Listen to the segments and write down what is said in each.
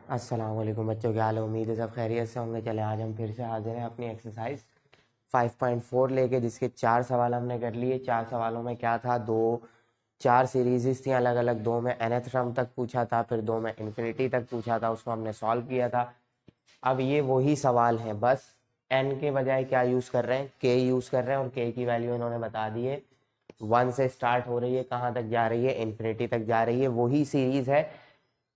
अस्सलाम वालेकुम बच्चों, क्या हाल है? उम्मीद है सब खैरियत से होंगे। चले आज हम फिर से हाजिर हैं अपनी एक्सरसाइज 5.4 लेके, जिसके 4 सवाल हमने कर लिए। 4 सवालों में क्या था, चार सीरीज़ थी अलग अलग। 2 में nth टर्म तक पूछा था, फिर 2 में इन्फिनिटी तक पूछा था, उसको हमने सॉल्व किया था। अब ये वही सवाल हैं, बस n के बजाय क्या यूज़ कर रहे हैं, k यूज़ कर रहे हैं, और k की वैल्यू इन्होंने बता दी है। 1 से स्टार्ट हो रही है, कहाँ तक जा रही है, इन्फिनिटी तक जा रही है। वही सीरीज़ है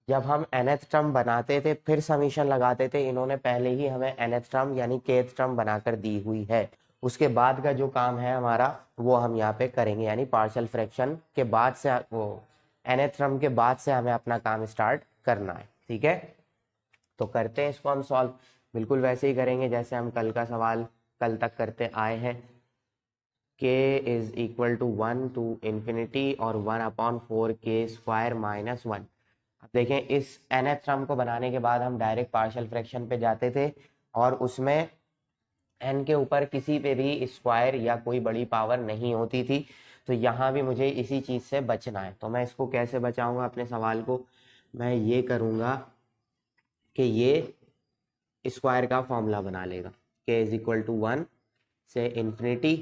जब हम nth टर्म बनाते थे फिर समीशन लगाते थे। इन्होंने पहले ही हमें nth टर्म यानी kth टर्म बनाकर दी हुई है। उसके बाद का जो काम है हमारा, वो हम यहाँ पे करेंगे, यानी पार्शियल फ्रैक्शन के बाद से वो nth टर्म के बाद से हमें अपना काम स्टार्ट करना है। ठीक है, तो करते हैं इसको हम सॉल्व। बिल्कुल वैसे ही करेंगे जैसे हम कल का सवाल कल तक करते आए हैं। k is equal to 1 to infinity और 1/4k² माइनस 1। अब देखें, इस nth टर्म को बनाने के बाद हम डायरेक्ट पार्शियल फ्रैक्शन पे जाते थे, और उसमें n के ऊपर किसी पे भी स्क्वायर या कोई बड़ी पावर नहीं होती थी। तो यहाँ भी मुझे इसी चीज़ से बचना है। तो मैं इसको कैसे बचाऊंगा अपने सवाल को? मैं ये करूँगा कि ये स्क्वायर का फॉर्मूला बना लेगा। k इज इक्वल टू 1 से इन्फिनिटी,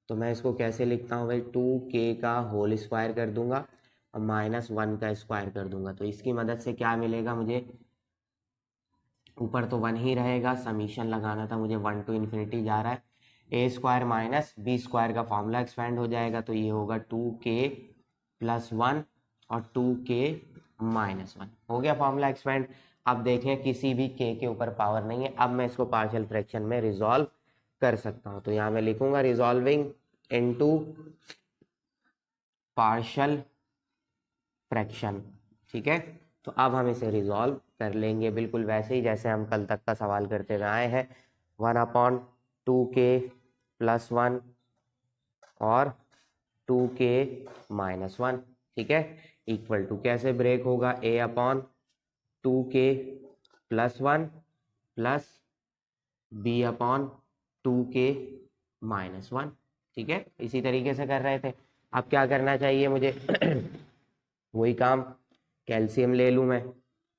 तो मैं इसको कैसे लिखता हूँ भाई, 2k का होल स्क्वायर कर दूंगा और -1 का स्क्वायर कर दूंगा। तो इसकी मदद से क्या मिलेगा मुझे, ऊपर तो 1 ही रहेगा, समीशन लगाना था मुझे, 1 टू इन्फिनिटी जा रहा है, a² माइनस b² का फॉर्मूला एक्सपेंड हो जाएगा। तो ये होगा 2k प्लस 1 और 2k माइनस 1, हो गया फॉर्मूला एक्सपेंड। अब देखें, किसी भी k के ऊपर पावर नहीं है। अब मैं इसको पार्शियल फ्रैक्शन में रिजॉल्व कर सकता हूँ। तो यहाँ मैं लिखूंगा रिजॉल्विंग इनटू पार्शियल फ्रैक्शन। ठीक है, तो अब हम इसे रिजॉल्व कर लेंगे बिल्कुल वैसे ही जैसे हम कल तक का सवाल करते हुए आए हैं। 1/2k प्लस 1 और 2k माइनस 1। ठीक है, इक्वल टू कैसे ब्रेक होगा, a/2k plus 1 plus b/2k minus 1। ठीक है, इसी तरीके से कर रहे थे। अब क्या करना चाहिए मुझे वही काम, कैल्शियम ले लूँ मैं,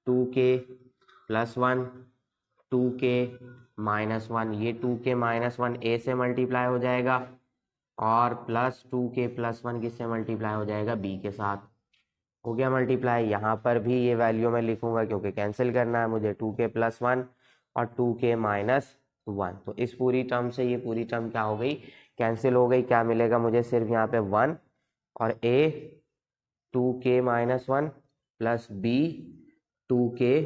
2k प्लस 1 2k माइनस 1, ये 2k माइनस 1 a से मल्टीप्लाई हो जाएगा, और प्लस 2k प्लस 1 किससे मल्टीप्लाई हो जाएगा, b के साथ। हो गया मल्टीप्लाई। यहाँ पर भी ये वैल्यू मैं लिखूंगा क्योंकि कैंसिल करना है मुझे, 2k प्लस 1 और 2k माइनस 1। तो इस पूरी टर्म से ये पूरी टर्म क्या हो गई, कैंसिल हो गई। क्या मिलेगा मुझे, सिर्फ यहाँ पे 1 और a 2k minus 1 plus b 2k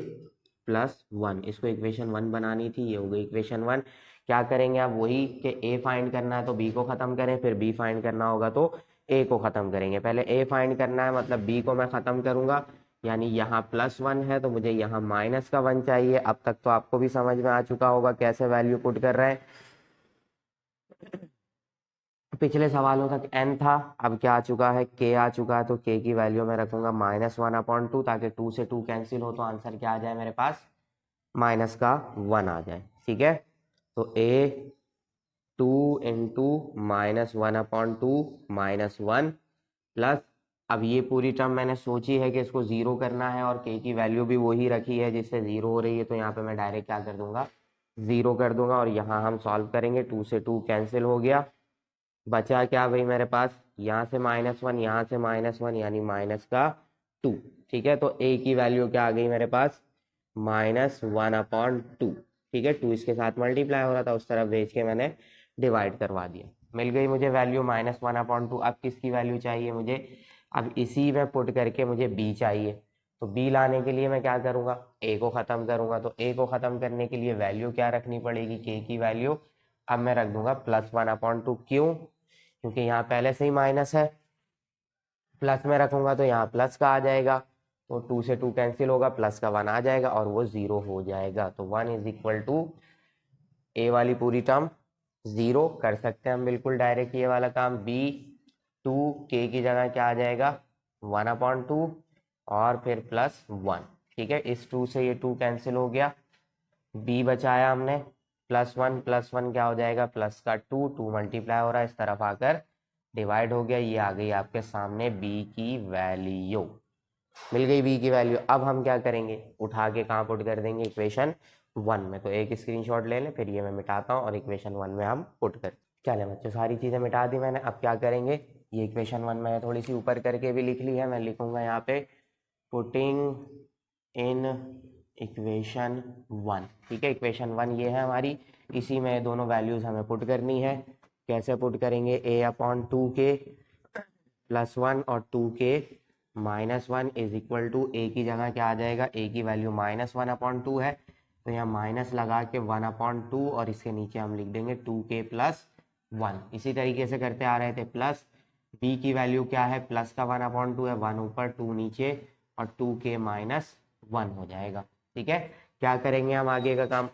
plus 1। इसको इक्वेशन 1 बनानी थी, ये हो गई इक्वेशन 1। क्या करेंगे आप, वही कि a फाइंड करना है तो b को खत्म करें, फिर b फाइंड करना होगा तो a को खत्म करेंगे। पहले a फाइंड करना है, मतलब b को मैं खत्म करूंगा, यानी यहाँ +1 है तो मुझे यहाँ -1 चाहिए। अब तक तो आपको भी समझ में आ चुका होगा कैसे वैल्यू पुट कर रहे हैं। पिछले सवालों तक n था, अब क्या आ चुका है, k आ चुका है। तो k की वैल्यू मैं रखूंगा -1/2, ताकि 2 से 2 कैंसिल हो तो आंसर क्या आ जाए मेरे पास, -1 आ जाए। ठीक है, तो a 2 इंटू -1/2 -1 प्लस, अब ये पूरी टर्म मैंने सोची है कि इसको 0 करना है, और k की वैल्यू भी वही रखी है जिससे 0 हो रही है। तो यहाँ पे मैं डायरेक्ट क्या कर दूंगा, 0 कर दूंगा, और यहाँ हम सॉल्व करेंगे। 2 से 2 कैंसिल हो गया, बचा क्या भाई मेरे पास, यहाँ से -1 यहाँ से -1 यानी -2। ठीक है, तो a की वैल्यू क्या आ गई मेरे पास, -1/2। ठीक है, 2 इसके साथ मल्टीप्लाई हो रहा था, उस तरफ भेज के मैंने डिवाइड करवा दिया, मिल गई मुझे वैल्यू -1/2। अब किसकी वैल्यू चाहिए मुझे, अब इसी में पुट करके मुझे b चाहिए। तो b लाने के लिए मैं क्या करूंगा, a को खत्म करूंगा। तो a को खत्म करने के लिए वैल्यू क्या रखनी पड़ेगी, k की वैल्यू। अब मैं रख दूंगा +1/2, क्यों, क्योंकि यहाँ पहले से ही माइनस है, प्लस में रखूंगा तो यहाँ प्लस का आ जाएगा, तो 2 से 2 कैंसिल होगा, प्लस का 1 आ जाएगा और वो 0 हो जाएगा। तो 1 इज इक्वल टू ए वाली पूरी टर्म 0 कर सकते हैं हम बिल्कुल डायरेक्ट ये वाला काम। b 2k की जगह क्या आ जाएगा, 1/2 और फिर +1। ठीक है, इस 2 से ये 2 कैंसिल हो गया, b बचाया हमने, +1 क्या हो जाएगा, प्लस का 2 2 मल्टीप्लाई हो रहा है, इस तरफ आकर डिवाइड हो गया। ये आ गई आपके सामने b की वैल्यू। मिल गई बी की वैल्यू। अब हम क्या करेंगे, उठा के कहाँ पुट कर देंगे, इक्वेशन 1 में। तो एक स्क्रीनशॉट ले लें, फिर ये मैं मिटाता हूँ और इक्वेशन 1 में हम पुट कर। चले बच्चों, सारी चीज़ें मिटा दी मैंने। अब क्या करेंगे, ये इक्वेशन 1 मैंने थोड़ी सी ऊपर करके भी लिख ली है, मैं लिखूंगा यहाँ पे पुटिंग इन इक्वेशन 1। ठीक है, इक्वेशन 1 ये है हमारी, इसी में दोनों वैल्यूज हमें पुट करनी है। कैसे पुट करेंगे, a/2k प्लस 1 और 2k minus 1 is equal to A की जगह क्या आ जाएगा, ए की वैल्यू -1/2 है, तो यहाँ माइनस लगा के 1/2 और इसके नीचे हम लिख देंगे 2k प्लस 1। इसी तरीके से करते आ रहे थे। प्लस b की वैल्यू क्या है, प्लस का 1/2 है, 1 ऊपर 2 नीचे और 2k माइनस 1 हो जाएगा। ठीक है, क्या करेंगे हम आगे का काम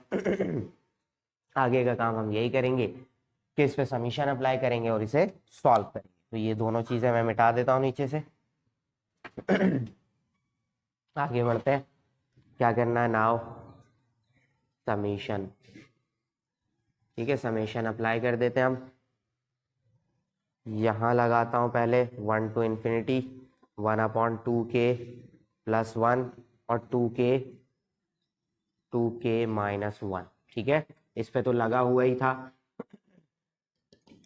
आगे का काम हम यही करेंगे कि इस पे समीशन अप्लाई करेंगे और इसे सॉल्व करेंगे। तो ये दोनों चीजें मैं मिटा देता हूँ नीचे से। आगे बढ़ते हैं, क्या करना है नाउ, समीशन। ठीक है, समीशन अप्लाई कर देते हैं हम। यहाँ लगाता हूँ पहले 1 to infinity 1/2k प्लस 1 और 2k माइनस 1। ठीक है, इस पे तो लगा हुआ ही था,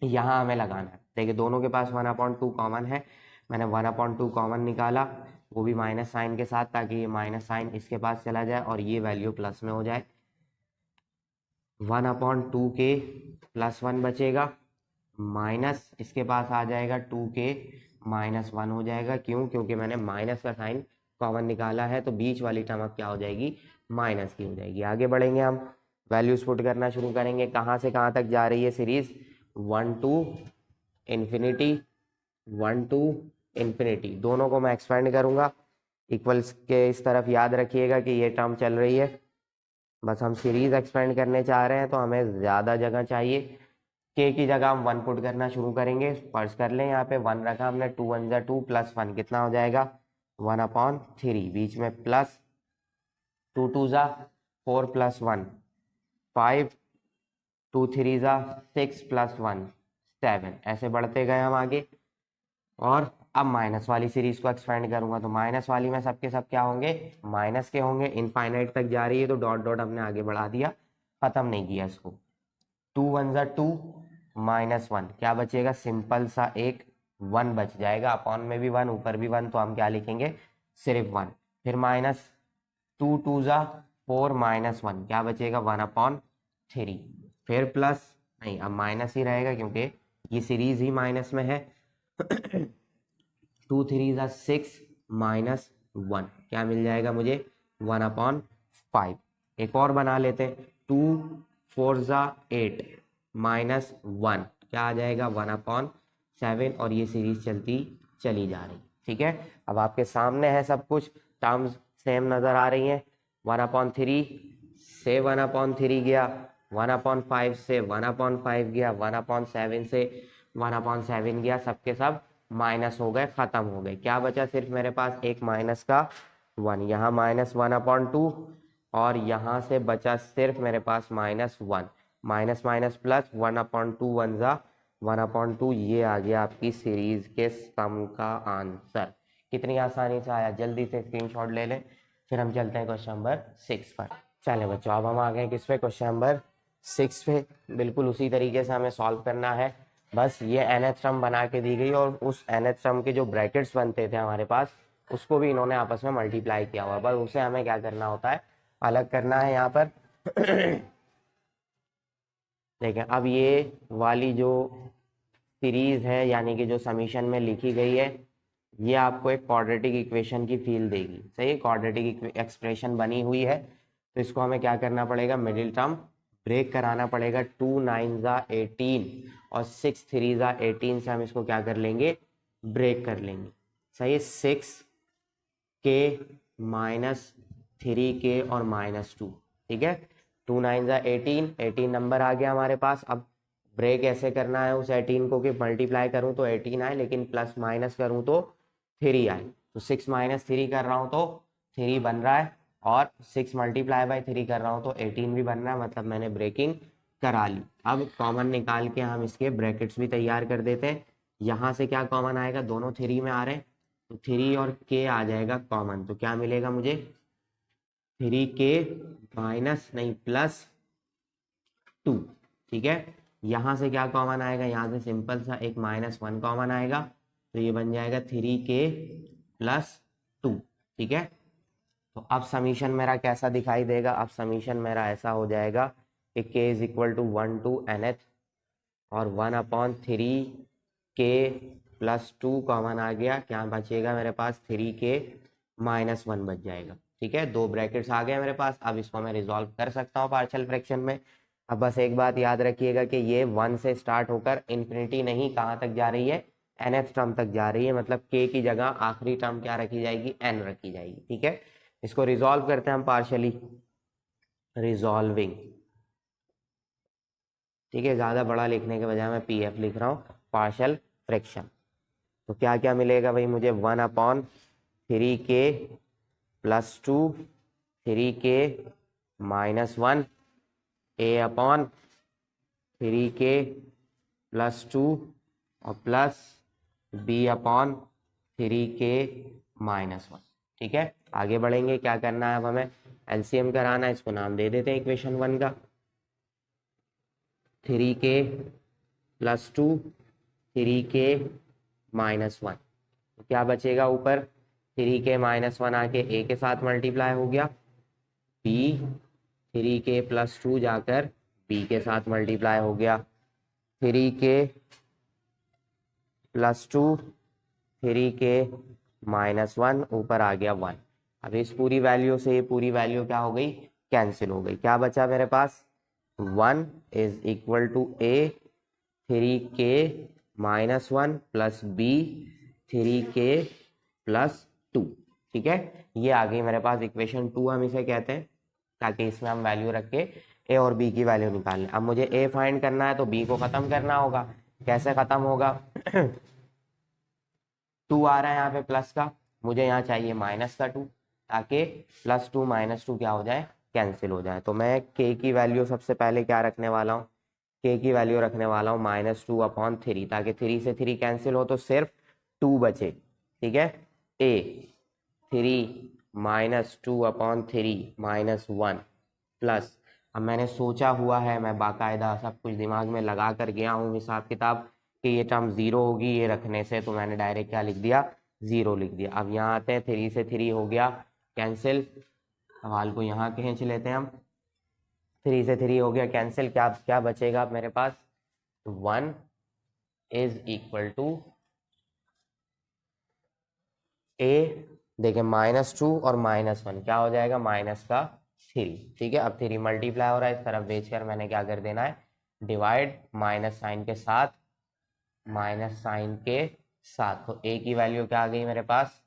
यहाँ हमें लगाना है। देखिए दोनों के पास 1/2 कॉमन है, मैंने 1/2 कॉमन निकाला, वो भी माइनस साइन के साथ, ताकि ये माइनस साइन इसके पास चला जाए और ये वैल्यू प्लस में हो जाए। 1/2k प्लस 1 बचेगा, माइनस इसके पास आ जाएगा 2k माइनस 1 हो जाएगा। क्यों, क्योंकि मैंने माइनस का साइन कॉमन निकाला है, तो बीच वाली टर्म अब क्या हो जाएगी, माइनस की हो जाएगी। आगे बढ़ेंगे हम, वैल्यूज पुट करना शुरू करेंगे। कहाँ से कहाँ तक जा रही है series, 1 to infinity 1 to infinity, दोनों को मैं एक्सपेंड करूंगा। इक्वल्स के इस तरफ याद रखिएगा कि ये टर्म चल रही है, बस हम सीरीज एक्सपेंड करने चाह रहे हैं तो हमें ज़्यादा जगह चाहिए। के की जगह हम 1 पुट करना शुरू करेंगे। फर्स्ट कर लें, यहाँ पे 1 रखा हमने, 2 1 जा 2 प्लस 1 कितना हो जाएगा 1/3, बीच में प्लस 2 2 जा 4 प्लस 1 5 2 3 जा 6 प्लस 1 7। ऐसे बढ़ते गए हम आगे, और अब माइनस वाली सीरीज को एक्सपेंड करूंगा तो माइनस वाली में सबके सब क्या होंगे, माइनस के होंगे। इनफाइनाइट तक जा रही है तो डॉट डॉट हमने आगे बढ़ा दिया, खत्म नहीं किया इसको। 2 1 जा 2 माइनस 1, क्या बचेगा, सिंपल सा एक 1 बच जाएगा। अपॉन में भी 1 ऊपर भी 1, तो हम क्या लिखेंगे, सिर्फ 1। फिर माइनस 2 2 जा 4 माइनस 1, क्या बचेगा 1/3। फिर प्लस, नहीं अब माइनस ही रहेगा क्योंकि ये सीरीज ही माइनस में है। 2 3 जा 6 माइनस 1, क्या मिल जाएगा मुझे 1/5। एक और बना लेते हैं, 2 4 जा 8 माइनस 1, क्या आ जाएगा 1/7, और ये सीरीज चलती चली जा रही। ठीक है, अब आपके सामने है सब कुछ, टर्म्स सेम नजर आ रही हैं। 1/3 से 1/3 गया, 1/5 से 1/5 गया, 1/7 से 1/7 गया, सबके सब माइनस हो गए, खत्म हो गए। क्या बचा, सिर्फ मेरे पास एक माइनस का 1, यहाँ -1/2, और यहाँ से बचा सिर्फ मेरे पास -1, माइनस माइनस प्लस 1/2 1 जा 1/2। ये आ गया आपकी सीरीज के सम का आंसर। कितनी आसानी से आया, जल्दी से स्क्रीनशॉट ले लें, फिर हम चलते हैं क्वेश्चन नंबर 6 पर। चलें बच्चों, अब हम आ गए किस पे, क्वेश्चन नंबर 6 पे। बिल्कुल उसी तरीके से हमें सॉल्व करना है, बस ये nth टर्म बना के दी गई और उस nth टर्म के जो ब्रैकेट्स बनते थे हमारे पास, उसको भी इन्होंने आपस में मल्टीप्लाई किया हुआ, बस उसे हमें क्या करना होता है, अलग करना है यहाँ पर। देखें, अब ये वाली जो सीरीज है, यानी कि जो समीशन में लिखी गई है, ये आपको एक क्वाड्रेटिक इक्वेशन की फील देगी। सही है, क्वाड्रेटिक एक्सप्रेशन बनी हुई है, तो इसको हमें क्या करना पड़ेगा, मिडिल टर्म ब्रेक कराना पड़ेगा। 2 9 जा 18 और 6 3 जा 18 से हम इसको क्या कर लेंगे, ब्रेक कर लेंगे। सही है, 6 के माइनस 3 के और -2। ठीक है, 2 9 जा 18 नंबर आ गया हमारे पास। अब ब्रेक ऐसे करना है उस 18 को कि मल्टीप्लाई करूं तो 18 आए, लेकिन प्लस माइनस करूं तो 3 आए। तो 6 - 3 कर रहा हूं तो 3 बन रहा है, और 6 × 3 कर रहा हूं तो 18 भी बन रहा है, मतलब मैंने ब्रेकिंग करा ली। अब कॉमन निकाल के हम इसके ब्रैकेट्स भी तैयार कर देते हैं। यहाँ से क्या कॉमन आएगा, दोनों 3 में आ रहे हैं, तो 3 और k आ जाएगा कॉमन, तो क्या मिलेगा मुझे 3k माइनस नहीं प्लस 2। ठीक है, यहाँ से क्या कॉमन आएगा, यहाँ से सिंपल सा एक -1 कॉमन आएगा, तो ये बन जाएगा 3k प्लस 2। ठीक है, तो अब समीशन मेरा कैसा दिखाई देगा, अब समीशन मेरा ऐसा हो जाएगा कि k is equal to 1 to nth और 1/3k प्लस 2 कॉमन आ गया, क्या बचेगा मेरे पास 3k माइनस 1 बच जाएगा। ठीक है, दो ब्रैकेट्स आ गए मेरे पास, अब इसको मैं रिजॉल्व कर सकता हूँ पार्शियल फ्रैक्शन में। अब बस एक बात याद रखिएगा कि ये 1 से स्टार्ट होकर इन्फिनिटी नहीं, कहाँ तक जा रही है, nth टर्म तक जा रही है, मतलब k की जगह आखिरी टर्म क्या रखी जाएगी, n रखी जाएगी। ठीक है, इसको रिजॉल्व करते हैं हम पार्शियली, रिजॉल्विंग। ठीक है, ज्यादा बड़ा लिखने के बजाय मैं pf लिख रहा हूँ, पार्शियल फ्रैक्शन। तो क्या क्या मिलेगा भाई मुझे, 1/3k plus 2, 3k minus 1, a/3k plus 2 और प्लस b/3k माइनस 1। ठीक है, आगे बढ़ेंगे, क्या करना है अब हमें, एलसीएम कराना है, इसको नाम दे देते हैं इक्वेशन 1 का, 3k प्लस 2, 3k माइनस 1। तो क्या बचेगा ऊपर, 3k माइनस 1 आके a के साथ मल्टीप्लाई हो गया, b 3k प्लस 2 जाकर b के साथ मल्टीप्लाई हो गया, 3k प्लस 2, 3k माइनस 1, ऊपर आ गया 1। अब इस पूरी वैल्यू से ये पूरी वैल्यू क्या हो गई, कैंसिल हो गई, क्या बचा मेरे पास, 1 is equal to a 3k minus 1 plus b 3k plus 2। ठीक है, ये आ गई मेरे पास इक्वेशन 2 हम इसे कहते हैं, ताकि इसमें हम वैल्यू रख के a और b की वैल्यू निकाल लें। अब मुझे a फाइंड करना है तो b को खत्म करना होगा, कैसे खत्म होगा 2 आ रहा है यहाँ पे प्लस का, मुझे यहाँ चाहिए माइनस का 2, ताकि प्लस 2 माइनस 2 क्या हो जाए, कैंसिल हो जाए। तो मैं k की वैल्यू सबसे पहले क्या रखने वाला हूँ, k की वैल्यू रखने वाला हूँ -2/3, ताकि 3 से 3 कैंसिल हो तो सिर्फ 2 बचे। ठीक है, a 3 -2/3 -1 प्लस, अब मैंने सोचा हुआ है, मैं बाकायदा सब कुछ दिमाग में लगा कर गया हूँ हिसाब किताब कि ये टर्म 0 होगी ये रखने से, तो मैंने डायरेक्ट क्या लिख दिया, 0 लिख दिया। अब यहाँ आते हैं, 3 से 3 हो गया कैंसिल, सवाल को यहाँ खींच लेते हैं हम, 3 से 3 हो गया कैंसिल, क्या क्या बचेगा अब मेरे पास, 1 इज इक्वल टू a, देखिए -2 और -1 क्या हो जाएगा, -3। ठीक है, अब 3 मल्टीप्लाई हो रहा है, इस तरफ बेचकर मैंने क्या कर देना है, डिवाइड, माइनस साइन के साथ, माइनस साइन के साथ, तो a की वैल्यू क्या आ गई मेरे पास,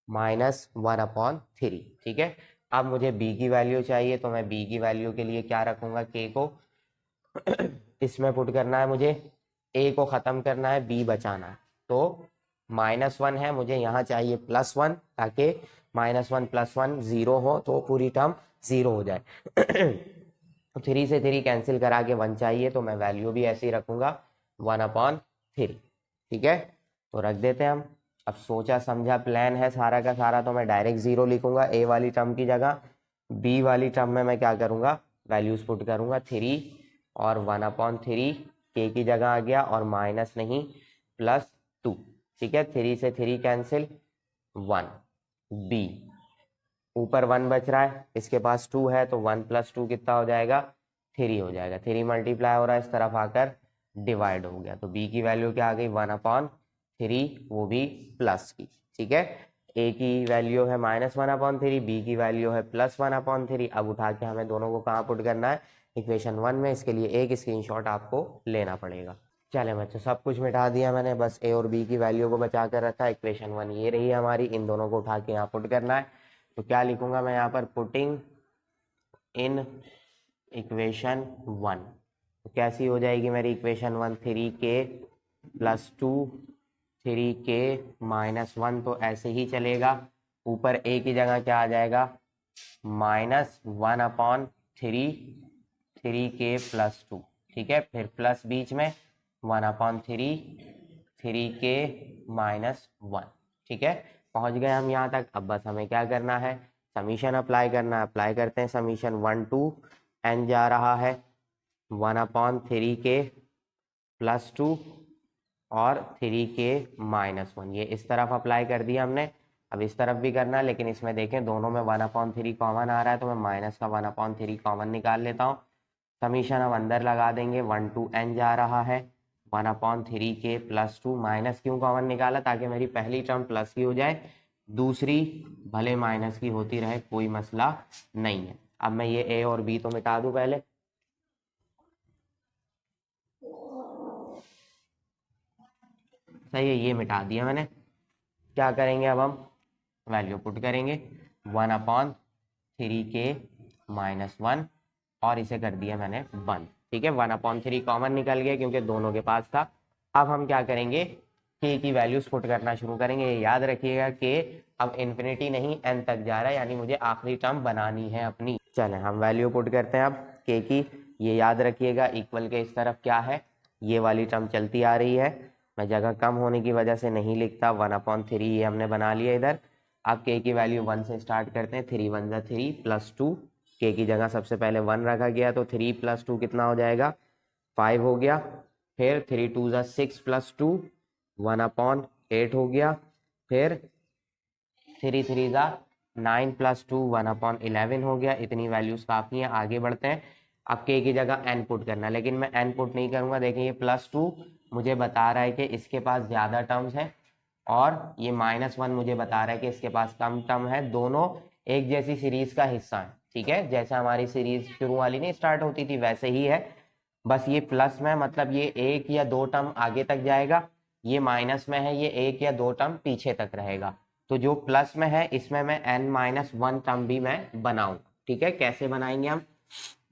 -1/3। ठीक है, अब मुझे b की वैल्यू चाहिए, तो मैं b की वैल्यू के लिए क्या रखूंगा, k को इसमें पुट करना है मुझे, a को खत्म करना है, b बचाना है, तो -1 है, मुझे यहाँ चाहिए +1, ताकि -1 + 1 0 हो, तो पूरी टर्म 0 हो जाए। तो 3 से 3 कैंसिल करा के 1 चाहिए, तो मैं वैल्यू भी ऐसे ही रखूंगा 1/3। ठीक है, तो रख देते हैं हम। अब सोचा समझा प्लान है सारा का सारा, तो मैं डायरेक्ट 0 लिखूंगा a वाली टर्म की जगह, b वाली टर्म में मैं क्या करूंगा, वैल्यूज पुट करूंगा, 3 और 1/3 k की जगह आ गया, और माइनस नहीं +2। ठीक है, 3 से 3 कैंसिल, 1, b ऊपर 1 बच रहा है, इसके पास 2 है, तो 1 + 2 कितना हो जाएगा, 3 हो जाएगा, 3 मल्टीप्लाई हो रहा है, इस तरफ आकर डिवाइड हो गया, तो b की वैल्यू क्या आ गई, 1/3, वो भी प्लस की। ठीक है, a की वैल्यू है -1/3, b की वैल्यू है +1/3। अब उठा के हमें दोनों को कहाँ पुट करना है, इक्वेशन 1 में, इसके लिए एक स्क्रीनशॉट आपको लेना पड़ेगा। चले बच्चों, सब कुछ मिटा दिया मैंने, बस a और b की वैल्यू को बचा कर रखा है, इक्वेशन 1 ये रही हमारी, इन दोनों को उठा के यहाँ पुट करना है। तो क्या लिखूंगा मैं यहाँ पर, पुटिंग इन इक्वेशन 1, तो कैसी हो जाएगी मेरी इक्वेशन 1, 3k + 2, 3k -1, तो ऐसे ही चलेगा, ऊपर a की जगह क्या आ जाएगा, -1/3, 3k + 2। ठीक है, फिर प्लस बीच में 1/3, 3k-1। ठीक है, पहुंच गए हम यहाँ तक। अब बस हमें क्या करना है, समीशन अप्लाई करना है। अप्लाई करते हैं समीशन 1 to n जा रहा है 1/3k+2 और 3k-1, ये इस तरफ अप्लाई कर दिया हमने। अब इस तरफ भी करना है, लेकिन इसमें देखें दोनों में 1/3 कॉमन आ रहा है, तो मैं माइनस का 1/3 कॉमन निकाल लेता हूँ। समीशन हम अंदर लगा देंगे, 1 to n जा रहा है 1/3k+2। माइनस क्यों कॉमन निकाला, ताकि मेरी पहली टर्म प्लस की हो जाए, दूसरी भले माइनस की होती रहे, कोई मसला नहीं है। अब मैं ये a और b तो मिटा दूं पहले। सही है, ये मिटा दिया मैंने। क्या करेंगे अब हम वैल्यू पुट करेंगे 1/3k-1 और इसे कर दिया मैंने 1। ठीक है, 1/3 कॉमन निकल गया क्योंकि दोनों के पास था। अब हम क्या करेंगे, k की वैल्यूज पुट करना शुरू करेंगे। ये याद रखिएगा k अब इन्फिनिटी नहीं n तक जा रहा है, यानी मुझे आखिरी टर्म बनानी है अपनी। चलें हम वैल्यू पुट करते हैं अब k की। ये याद रखिएगा, इक्वल के इस तरफ क्या है, ये वाली टर्म चलती आ रही है। मैं जगह कम होने की वजह से नहीं लिखता, 1/3 ये हमने बना लिया इधर। अब k की वैल्यू 1 से स्टार्ट करते हैं। 3 1 3+2, k की जगह सबसे पहले 1 रखा गया, तो 3+2 कितना हो जाएगा, 5 हो गया। फिर 3 2 6+2, 1/8 हो गया। फिर 3 3 9+2, 1/11 हो गया। इतनी वैल्यूज काफी हैं, आगे बढ़ते हैं। अब k की जगह n पुट करना, लेकिन मैं n पुट नहीं करूंगा। देखिए ये +2 मुझे बता रहा है कि इसके पास ज्यादा टर्म्स हैं, और ये -1 मुझे बता रहा है कि इसके पास कम टर्म है। दोनों एक जैसी सीरीज का हिस्सा है। ठीक है, जैसे हमारी सीरीज शुरू वाली नहीं स्टार्ट होती थी, वैसे ही है। बस ये प्लस में, मतलब ये एक या दो टर्म आगे तक जाएगा, ये माइनस में है, ये एक या दो टर्म पीछे तक रहेगा। तो जो प्लस में है इसमें मैं n-1 टर्म भी मैं बनाऊंगा। ठीक है, कैसे बनाएंगे हम,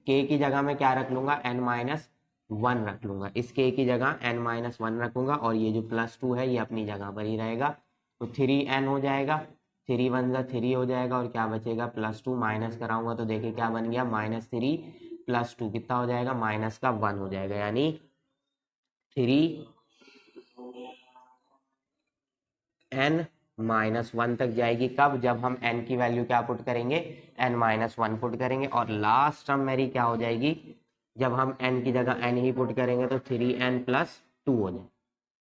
k की जगह में क्या रख लूंगा, n-1 रख लूंगा। इस k की जगह n-1 रखूंगा, और ये जो +2 है ये अपनी जगह पर ही रहेगा। तो 3n हो जाएगा, 3 1 3 हो जाएगा, और क्या बचेगा, +2 माइनस कराऊंगा तो देखिए क्या बन गया, -3 +2 कितना हो जाएगा, -1 हो जाएगा। यानी 3n-1 तक जाएगी। कब, जब हम n की वैल्यू क्या पुट करेंगे, n-1 पुट करेंगे। और लास्ट टर्म मेरी क्या हो जाएगी, जब हम n की जगह n ही पुट करेंगे तो 3n+2 हो जाए।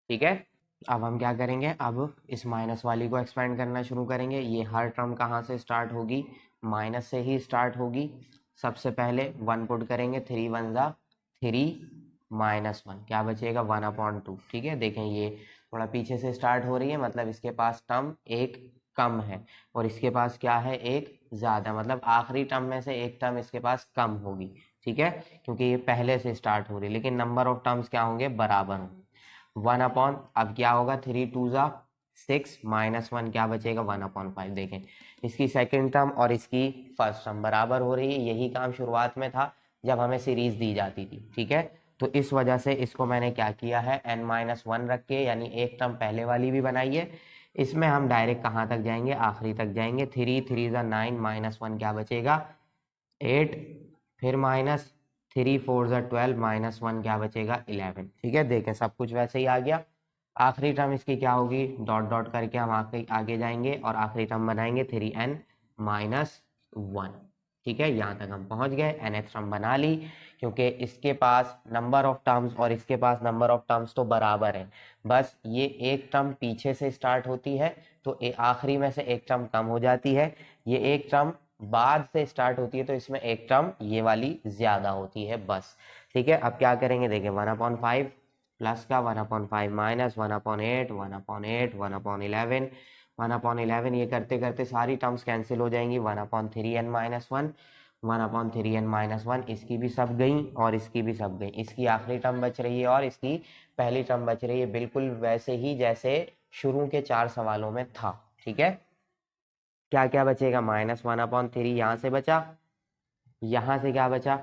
ठीक है, अब हम क्या करेंगे, अब इस माइनस वाली को एक्सपेंड करना शुरू करेंगे। ये हर टर्म कहाँ से स्टार्ट होगी, माइनस से ही स्टार्ट होगी। सबसे पहले 1 पुट करेंगे, 3 1 3 -1, क्या बचेगा, 1/2। ठीक है, देखें ये थोड़ा पीछे से स्टार्ट हो रही है, मतलब इसके पास टर्म एक कम है, और इसके पास क्या है, एक ज्यादा, मतलब आखिरी टर्म में से एक टर्म इसके पास कम होगी। ठीक है, क्योंकि ये पहले से स्टार्ट हो रही है, लेकिन नंबर ऑफ टर्म्स क्या होंगे, बराबर होंगे। 1/, अब क्या होगा, 3 2 6 -1, क्या बचेगा, 1/5। देखें इसकी सेकंड टर्म और इसकी फर्स्ट टर्म बराबर हो रही है। यही काम शुरुआत में था जब हमें सीरीज दी जाती थी। ठीक है, तो इस वजह से इसको मैंने क्या किया है, n-1 रख के, यानी एक टर्म पहले वाली भी बनाई है। इसमें हम डायरेक्ट कहाँ तक जाएंगे, आखिरी तक जाएंगे। 3 3 9 -1, क्या बचेगा, 8। फिर -3 4 12 -1, क्या बचेगा, 11। ठीक है, देखें सब कुछ वैसे ही आ गया। आखिरी टर्म इसकी क्या होगी, डॉट डॉट करके हम आगे जाएंगे और आखिरी टर्म बनाएंगे 3n-1। ठीक है, यहाँ तक हम पहुंच गए, nth टर्म बना ली, क्योंकि इसके पास नंबर ऑफ टर्म्स और इसके पास नंबर ऑफ टर्म्स तो बराबर है। बस ये एक टर्म पीछे से स्टार्ट होती है, तो आखिरी में से एक टर्म कम हो जाती है। ये एक टर्म बाद से स्टार्ट होती है, तो इसमें एक टर्म ये वाली ज्यादा होती है, बस। ठीक है, अब क्या करेंगे, देखिए 1/5 प्लस का 1/5 माइनस 1/8 1/8 1/11 1/11, ये करते करते सारी टर्म्स कैंसिल हो जाएंगी। 1/3n-1 1/3n-1, इसकी भी सब गई और इसकी भी सब गई। इसकी आखिरी टर्म बच रही है और इसकी पहली टर्म बच रही है, बिल्कुल वैसे ही जैसे शुरू के 4 सवालों में था। ठीक है, क्या क्या बचेगा, -1/3 यहाँ से बचा, यहाँ से क्या बचा,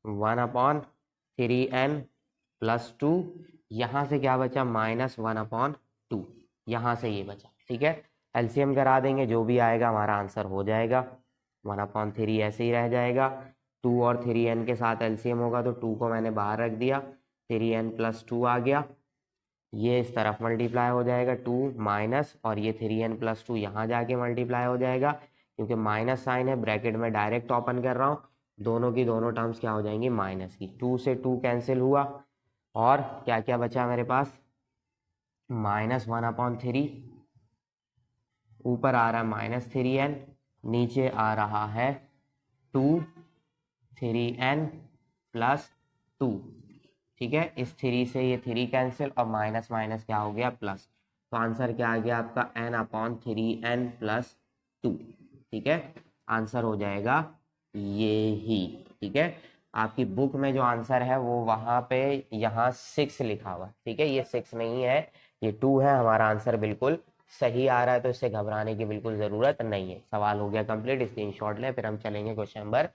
1/3n+2, यहाँ से क्या बचा, -1/2, यहाँ से ये बचा। ठीक है, एलसीएम करा देंगे, जो भी आएगा हमारा आंसर हो जाएगा। 1/3 ऐसे ही रह जाएगा। 2 और 3n के साथ एलसीएम होगा, तो 2 को मैंने बाहर रख दिया, 3n+2 आ गया। ये इस तरफ मल्टीप्लाई हो जाएगा 2 माइनस, और ये 3n+2 यहाँ जाके मल्टीप्लाई हो जाएगा, क्योंकि माइनस साइन है, ब्रैकेट में डायरेक्ट ओपन कर रहा हूँ, दोनों की दोनों टर्म्स क्या हो जाएंगी, माइनस की। 2 से 2 कैंसिल हुआ, और क्या क्या बचा मेरे पास, -1/3, ऊपर आ रहा है -3n, नीचे आ रहा है 2 3n+2। ठीक है, इस 3 से ये 3 कैंसिल, और माइनस माइनस क्या हो गया, प्लस। तो आंसर क्या आ गया आपका, n/3n+2। ठीक है, आंसर हो जाएगा ये ही। ठीक है, आपकी बुक में जो आंसर है वो वहां पे यहाँ 6 लिखा हुआ है। ठीक है, ये 6 नहीं है, ये 2 है। हमारा आंसर बिल्कुल सही आ रहा है, तो इससे घबराने की बिल्कुल जरूरत नहीं है। सवाल हो गया कंप्लीट, स्क्रीनशॉट लें, फिर हम चलेंगे क्वेश्चन नंबर